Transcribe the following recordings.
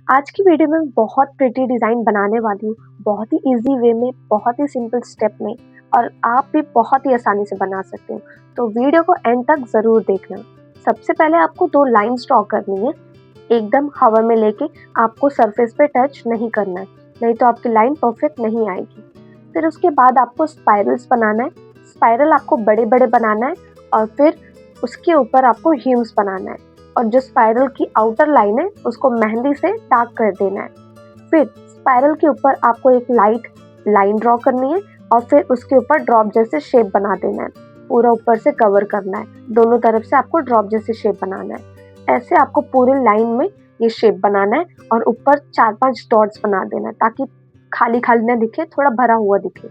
आज की वीडियो में बहुत प्रिटी डिज़ाइन बनाने वाली हूँ, बहुत ही ईज़ी वे में, बहुत ही सिंपल स्टेप में और आप भी बहुत ही आसानी से बना सकते हो। तो वीडियो को एंड तक ज़रूर देखना। सबसे पहले आपको 2 लाइन्स ड्रॉ करनी है, एकदम हवा में लेके आपको सरफेस पे टच नहीं करना है, नहीं तो आपकी लाइन परफेक्ट नहीं आएगी। फिर उसके बाद आपको स्पाइरल्स बनाना है, स्पाइरल आपको बड़े-बड़े बनाना है और फिर उसके ऊपर आपको ह्यूम्स बनाना है। और जो स्पाइरल की आउटर लाइन है उसको मेहंदी से डार्क कर देना है। फिर स्पाइरल के ऊपर आपको एक लाइट लाइन ड्रॉ करनी है और फिर उसके ऊपर ड्रॉप जैसे शेप बना देना है। पूरा ऊपर से कवर करना है, दोनों तरफ से आपको ड्रॉप जैसे शेप बनाना है। ऐसे आपको पूरी लाइन में ये शेप बनाना है और ऊपर 4-5 डॉट्स बना देना है ताकि खाली खाली ना दिखे, थोड़ा भरा हुआ दिखे।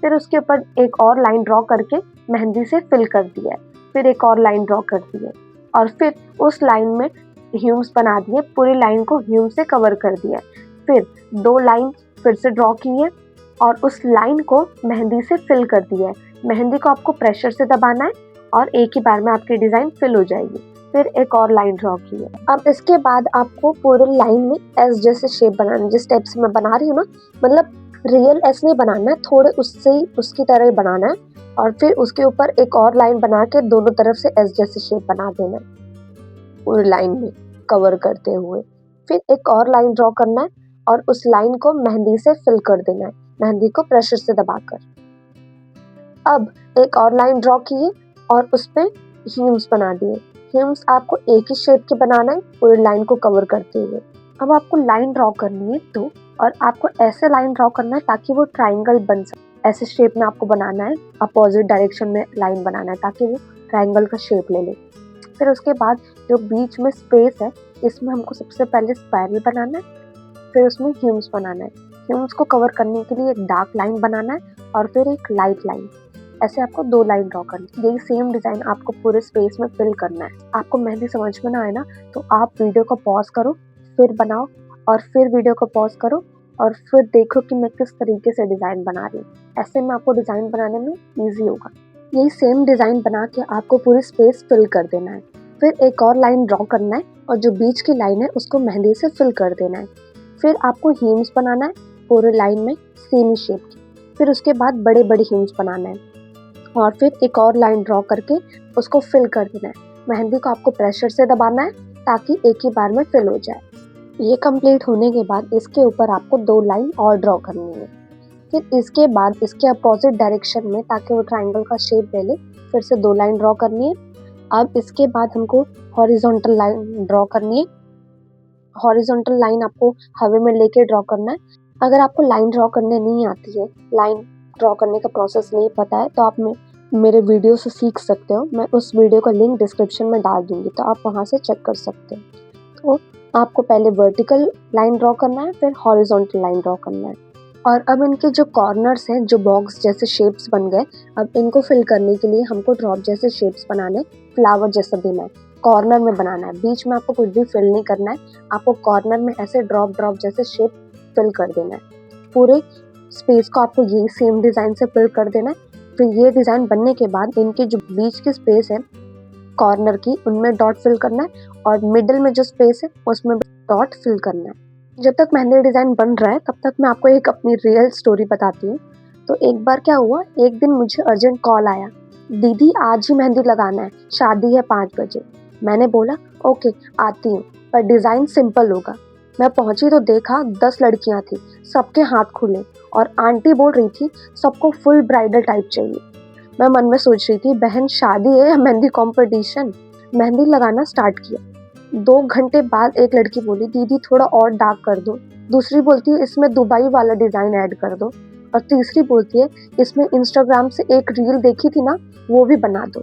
फिर उसके ऊपर एक और लाइन ड्रॉ करके मेहंदी से फिल कर दिया है, फिर एक और लाइन ड्रॉ कर दी है और फिर उस लाइन में ह्यूम्स बना दिए, पूरी लाइन को ह्यूम से कवर कर दिया है। फिर 2 लाइन फिर से ड्रॉ की है और उस लाइन को मेहंदी से फिल कर दिया है। मेहंदी को आपको प्रेशर से दबाना है और एक ही बार में आपकी डिज़ाइन फिल हो जाएगी। फिर एक और लाइन ड्रॉ की है। अब इसके बाद आपको पूरे लाइन में एस जैसे शेप बनाना है। जिस टाइप से मैं बना रही हूँ ना, मतलब रियल एस नहीं बनाना है, थोड़े उससे ही उसकी तरह ही बनाना है और फिर उसके ऊपर एक और लाइन बना के दोनों तरफ से एस जैसे शेप बना देना है पूरी लाइन में कवर करते हुए। फिर एक और लाइन ड्रॉ करना है और उस लाइन को मेहंदी से फिल कर देना है, मेहंदी को प्रेशर से दबाकर। अब एक और लाइन ड्रॉ किए और उस पे ह्यूम्स बना दिए। ह्यूम्स आपको एक ही शेप के बनाना है पूरी लाइन को कवर करते हुए। अब आपको लाइन ड्रॉ करनी है 2 और आपको ऐसे लाइन ड्रॉ करना है ताकि वो ट्राइंगल बन सके। ऐसे शेप में आपको बनाना है, अपोजिट डायरेक्शन में लाइन बनाना है ताकि वो ट्राइंगल का शेप ले ले। फिर उसके बाद जो बीच में स्पेस है, इसमें हमको सबसे पहले स्पाइरल बनाना है, फिर उसमें ह्यूम्स बनाना है। ह्यूम्स को कवर करने के लिए एक डार्क लाइन बनाना है और फिर एक लाइट लाइन। ऐसे आपको 2 लाइन ड्रॉ करनी है। यही सेम डिज़ाइन आपको पूरे स्पेस में फिल करना है। आपको मेहंदी समझ में ना आए ना, तो आप वीडियो को पॉज करो, फिर बनाओ और फिर वीडियो को पॉज करो और फिर देखो कि मैं किस तरीके से डिज़ाइन बना रही हूँ। ऐसे में आपको डिज़ाइन बनाने में ईजी होगा। यही सेम डिज़ाइन बना के आपको पूरी स्पेस फिल कर देना है। फिर एक और लाइन ड्रॉ करना है और जो बीच की लाइन है उसको मेहंदी से फिल कर देना है। फिर आपको ह्यूम्स बनाना है पूरे लाइन में सेमी शेप की। फिर उसके बाद बड़े बड़े ह्यूम्स बनाना है और फिर एक और लाइन ड्रॉ करके उसको फिल कर देना है। मेहंदी को आपको प्रेशर से दबाना है ताकि एक ही बार में फिल हो जाए। ये कंप्लीट होने के बाद इसके ऊपर आपको 2 लाइन और ड्रॉ करनी है। फिर इसके बाद इसके अपोजिट डायरेक्शन में, ताकि वो ट्राइंगल का शेप ले ले, फिर से 2 लाइन ड्रॉ करनी है। अब इसके बाद हमको हॉरिजॉन्टल लाइन ड्रॉ करनी है। हॉरिजॉन्टल लाइन आपको हवा में लेके ड्रॉ करना है। अगर आपको लाइन ड्रॉ करने नहीं आती है, लाइन ड्रॉ करने का प्रोसेस नहीं पता है, तो आप मेरे वीडियो से सीख सकते हो। मैं उस वीडियो का लिंक डिस्क्रिप्शन में डाल दूंगी, तो आप वहाँ से चेक कर सकते हो। तो आपको पहले वर्टिकल लाइन ड्रॉ करना है, फिर हॉरिजॉन्टल लाइन ड्रॉ करना है। और अब इनके जो कॉर्नर्स हैं, जो बॉक्स जैसे शेप्स बन गए, अब इनको फिल करने के लिए हमको ड्रॉप जैसे शेप्स बनाने, फ्लावर जैसा देना है, कॉर्नर में बनाना है। बीच में आपको कुछ भी फिल नहीं करना है, आपको कॉर्नर में ऐसे ड्रॉप जैसे शेप फिल कर देना है। पूरे स्पेस को आपको यही सेम डिज़ाइन से फिल कर देना है। फिर ये डिज़ाइन बनने के बाद इनके जो बीच की स्पेस है कॉर्नर की, उनमें डॉट फिल करना है और मिडिल में जो स्पेस है उसमें डॉट फिल करना है। जब तक मेहंदी डिज़ाइन बन रहा है तब तक मैं आपको एक अपनी रियल स्टोरी बताती हूँ। तो एक बार क्या हुआ, एक दिन मुझे अर्जेंट कॉल आया, दीदी आज ही मेहंदी लगाना है, शादी है 5 बजे। मैंने बोला ओके आती हूँ, पर डिज़ाइन सिंपल होगा। मैं पहुंची तो देखा 10 लड़कियां थी, सबके हाथ खुले और आंटी बोल रही थी सबको फुल ब्राइडल टाइप चाहिए। मैं मन में सोच रही थी बहन शादी है या मेहंदी कॉम्पिटिशन। मेहंदी लगाना स्टार्ट किया। 2 घंटे बाद एक लड़की बोली दीदी थोड़ा और डार्क कर दो, दूसरी बोलती है इसमें दुबई वाला डिज़ाइन ऐड कर दो और तीसरी बोलती है इसमें इंस्टाग्राम से एक रील देखी थी ना वो भी बना दो।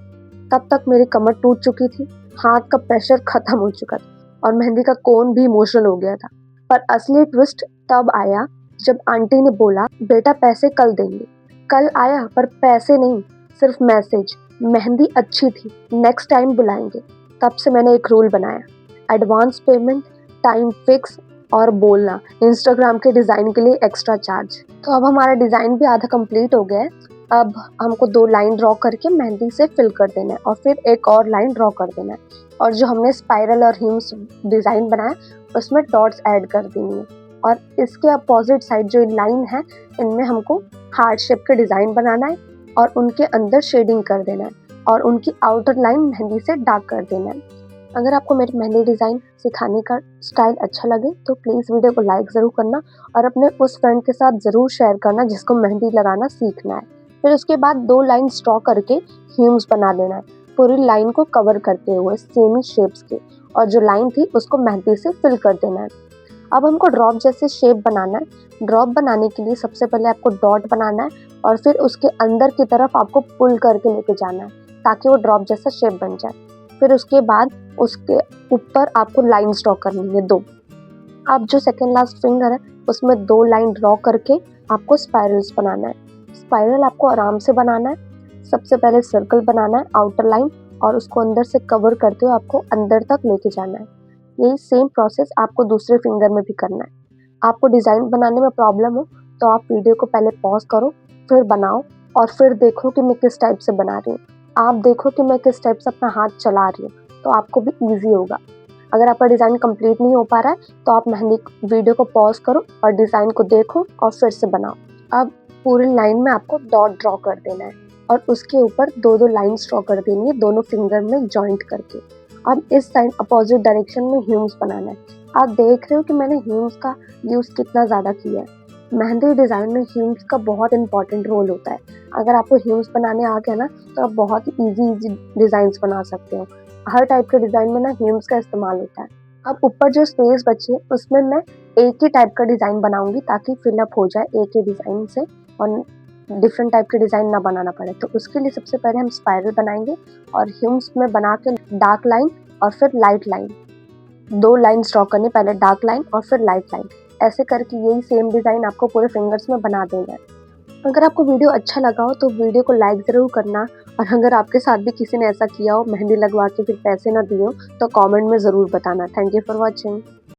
तब तक मेरी कमर टूट चुकी थी, हाथ का प्रेशर खत्म हो चुका था और मेहंदी का कोन भी इमोशनल हो गया था। पर असली ट्विस्ट तब आया जब आंटी ने बोला बेटा पैसे कल देंगे। कल आया पर पैसे नहीं, सिर्फ मैसेज, मेहंदी अच्छी थी, नेक्स्ट टाइम बुलाएंगे। तब से मैंने एक रूल बनाया, एडवांस पेमेंट, टाइम फिक्स और बोलना इंस्टाग्राम के डिज़ाइन के लिए एक्स्ट्रा चार्ज। तो अब हमारा डिज़ाइन भी आधा कंप्लीट हो गया है। अब हमको 2 लाइन ड्रॉ करके मेहंदी से फिल कर देना है और फिर एक और लाइन ड्रॉ कर देना है और जो हमने स्पाइरल और ह्यूम्स डिज़ाइन बनाया उसमें डॉट्स ऐड कर देनी है। और इसके अपोजिट साइड जो लाइन है, इनमें हमको हार्ट शेप के डिज़ाइन बनाना है और उनके अंदर शेडिंग कर देना है और उनकी आउटर लाइन मेहंदी से डार्क कर देना है। अगर आपको मेरी मेहंदी डिज़ाइन सिखाने का स्टाइल अच्छा लगे तो प्लीज़ वीडियो को लाइक ज़रूर करना और अपने उस फ्रेंड के साथ ज़रूर शेयर करना जिसको मेहंदी लगाना सीखना है। फिर उसके बाद 2 लाइन ड्रॉ करके ह्यूम्स बना देना है, पूरी लाइन को कवर करते हुए सेम ही शेप्स के, और जो लाइन थी उसको मेहंदी से फिल कर देना है। अब हमको ड्रॉप जैसे शेप बनाना है। ड्रॉप बनाने के लिए सबसे पहले आपको डॉट बनाना है और फिर उसके अंदर की तरफ आपको पुल करके लेके जाना है ताकि वो ड्रॉप जैसा शेप बन जाए। फिर उसके बाद उसके ऊपर आपको लाइन्स ड्रॉ करनी है 2। अब जो सेकेंड लास्ट फिंगर है उसमें 2 लाइन ड्रॉ करके आपको स्पाइरल्स बनाना है। स्पाइरल आपको आराम से बनाना है। सबसे पहले सर्कल बनाना है, आउटर लाइन, और उसको अंदर से कवर करते हुए आपको अंदर तक लेके जाना है। यही सेम प्रोसेस आपको दूसरे फिंगर में भी करना है। आपको डिज़ाइन बनाने में प्रॉब्लम हो तो आप वीडियो को पहले पॉज करो, फिर बनाओ और फिर देखो कि मैं किस टाइप से बना रही हूँ। आप देखो कि मैं किस टाइप से अपना हाथ चला रही हूँ, तो आपको भी ईजी होगा। अगर आपका डिज़ाइन कंप्लीट नहीं हो पा रहा है तो आप वीडियो को पॉज करो और डिज़ाइन को देखो और फिर से बनाओ। अब पूरी लाइन में आपको डॉट ड्रॉ कर देना है और उसके ऊपर 2-2 लाइन्स ड्रॉ कर देनी है दोनों फिंगर में जॉइंट करके। अब इस साइड अपोजिट डायरेक्शन में ह्यूम्स बनाना है। आप देख रहे हो कि मैंने ह्यूम्स का यूज़ कितना ज़्यादा किया है। मेहंदी डिज़ाइन में ह्यूम्स का बहुत इंपॉर्टेंट रोल होता है। अगर आपको ह्यूम्स बनाने आ गया ना तो आप बहुत ही ईजी डिज़ाइंस बना सकते हो। हर टाइप के डिज़ाइन में ना ह्यूम्स का इस्तेमाल होता है। अब ऊपर जो स्पेस बची है उसमें मैं एक ही टाइप का डिज़ाइन बनाऊंगी ताकि फिलअप हो जाए एक ही डिज़ाइन से और डिफरेंट टाइप के डिज़ाइन ना बनाना पड़े। तो उसके लिए सबसे पहले हम स्पाइरल बनाएंगे और ह्यूम्स में बना के डार्क लाइन और फिर लाइट लाइन, 2 लाइन्स ड्रॉ करनी, पहले डार्क लाइन और फिर लाइट लाइन। ऐसे करके यही सेम डिज़ाइन आपको पूरे फिंगर्स में बना देना है। अगर आपको वीडियो अच्छा लगा हो तो वीडियो को लाइक ज़रूर करना, और अगर आपके साथ भी किसी ने ऐसा किया हो, मेहंदी लगवा के फिर पैसे ना दिए हो, तो कमेंट में ज़रूर बताना। Thank you for watching.